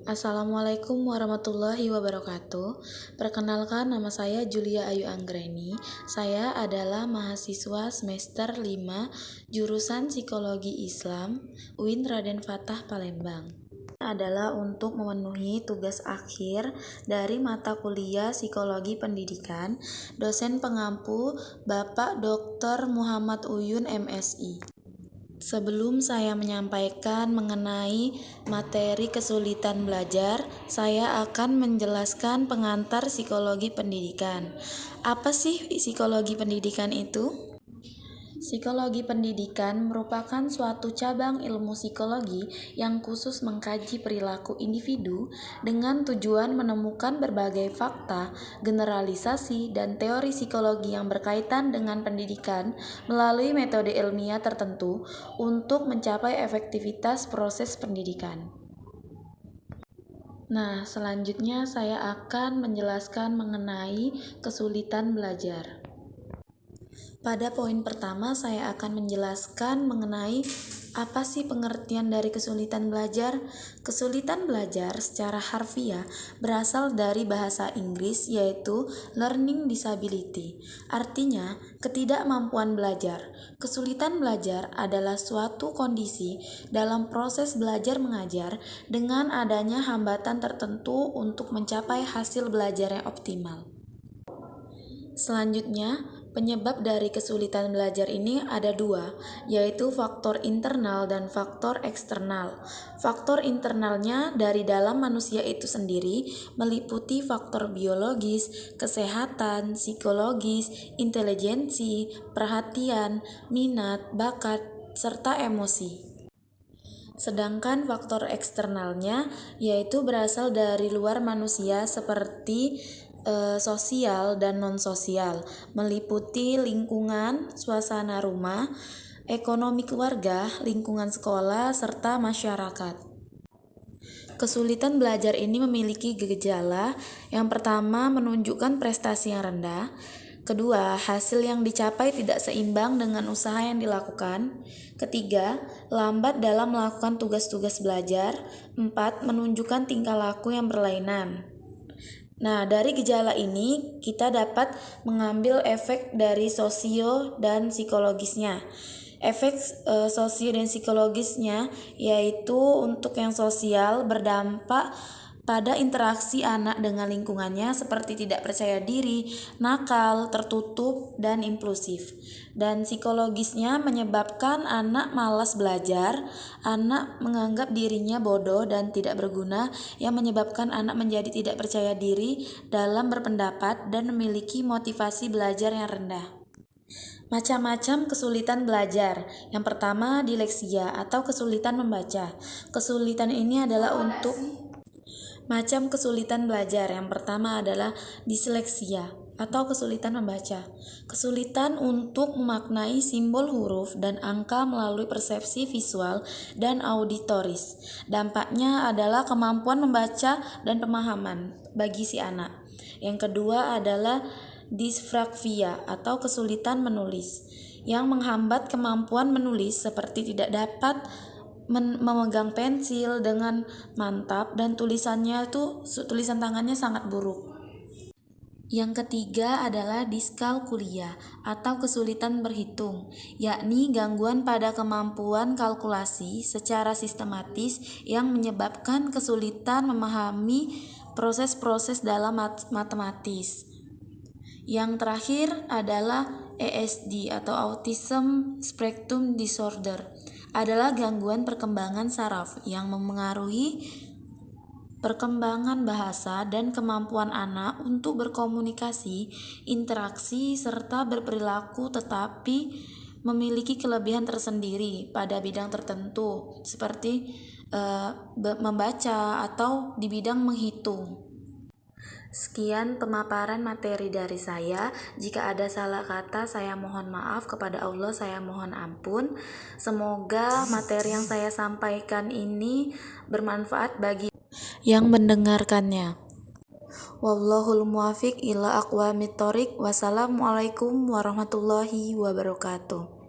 Assalamualaikum warahmatullahi wabarakatuh. Perkenalkan, nama saya Julia Ayu Anggreni. Saya adalah mahasiswa semester 5 jurusan Psikologi Islam UIN Raden Fatah Palembang. Adalah untuk memenuhi tugas akhir dari mata kuliah Psikologi Pendidikan, dosen pengampu Bapak Dr. Muhammad Uyun MSI. Sebelum saya menyampaikan mengenai materi kesulitan belajar, saya akan menjelaskan pengantar psikologi pendidikan. Apa sih psikologi pendidikan itu? Psikologi pendidikan merupakan suatu cabang ilmu psikologi yang khusus mengkaji perilaku individu dengan tujuan menemukan berbagai fakta, generalisasi, dan teori psikologi yang berkaitan dengan pendidikan melalui metode ilmiah tertentu untuk mencapai efektivitas proses pendidikan. Nah, selanjutnya saya akan menjelaskan mengenai kesulitan belajar. Pada poin pertama, saya akan menjelaskan mengenai apa sih pengertian dari kesulitan belajar. Kesulitan belajar secara harfiah berasal dari bahasa Inggris yaitu learning disability. Artinya, ketidakmampuan belajar. Kesulitan belajar adalah suatu kondisi dalam proses belajar mengajar dengan adanya hambatan tertentu untuk mencapai hasil belajar yang optimal. Selanjutnya, penyebab dari kesulitan belajar ini ada dua, yaitu faktor internal dan faktor eksternal. Faktor internalnya dari dalam manusia itu sendiri meliputi faktor biologis, kesehatan, psikologis, intelijensi, perhatian, minat, bakat, serta emosi. Sedangkan faktor eksternalnya yaitu berasal dari luar manusia seperti sosial dan non-sosial, meliputi lingkungan, suasana rumah, ekonomi keluarga, lingkungan sekolah, serta masyarakat. Kesulitan belajar ini memiliki gejala. Yang pertama, menunjukkan prestasi yang rendah. Kedua, hasil yang dicapai tidak seimbang dengan usaha yang dilakukan. Ketiga, lambat dalam melakukan tugas-tugas belajar. 4, menunjukkan tingkah laku yang berlainan. Nah, dari gejala ini kita dapat mengambil efek dari sosio dan psikologisnya. Efek sosio dan psikologisnya yaitu untuk yang sosial berdampak pada interaksi anak dengan lingkungannya seperti tidak percaya diri, nakal, tertutup, dan impulsif. Dan psikologisnya menyebabkan anak malas belajar, anak menganggap dirinya bodoh dan tidak berguna, yang menyebabkan anak menjadi tidak percaya diri dalam berpendapat dan memiliki motivasi belajar yang rendah. Macam-macam kesulitan belajar. Yang pertama, disleksia atau kesulitan membaca. Kesulitan ini adalah untuk macam kesulitan belajar. Yang pertama adalah disleksia atau kesulitan membaca. Kesulitan untuk memaknai simbol huruf dan angka melalui persepsi visual dan auditoris. Dampaknya adalah kemampuan membaca dan pemahaman bagi si anak. Yang kedua adalah disfraksia atau kesulitan menulis yang menghambat kemampuan menulis seperti tidak dapat memegang pensil dengan mantap dan tulisan tangannya sangat buruk. Yang ketiga adalah diskalkulia atau kesulitan berhitung, yakni gangguan pada kemampuan kalkulasi secara sistematis yang menyebabkan kesulitan memahami proses-proses dalam matematis. Yang terakhir adalah ASD atau Autism Spectrum Disorder, adalah gangguan perkembangan saraf yang memengaruhi perkembangan bahasa dan kemampuan anak untuk berkomunikasi, interaksi, serta berperilaku, tetapi memiliki kelebihan tersendiri pada bidang tertentu seperti membaca atau di bidang menghitung. Sekian pemaparan materi dari saya. Jika ada salah kata, saya mohon maaf. Kepada Allah saya mohon ampun. Semoga materi yang saya sampaikan ini bermanfaat bagi yang mendengarkannya. Wallahul muwaffiq ila aqwamit thoriq. Wassalamualaikum warahmatullahi wabarakatuh.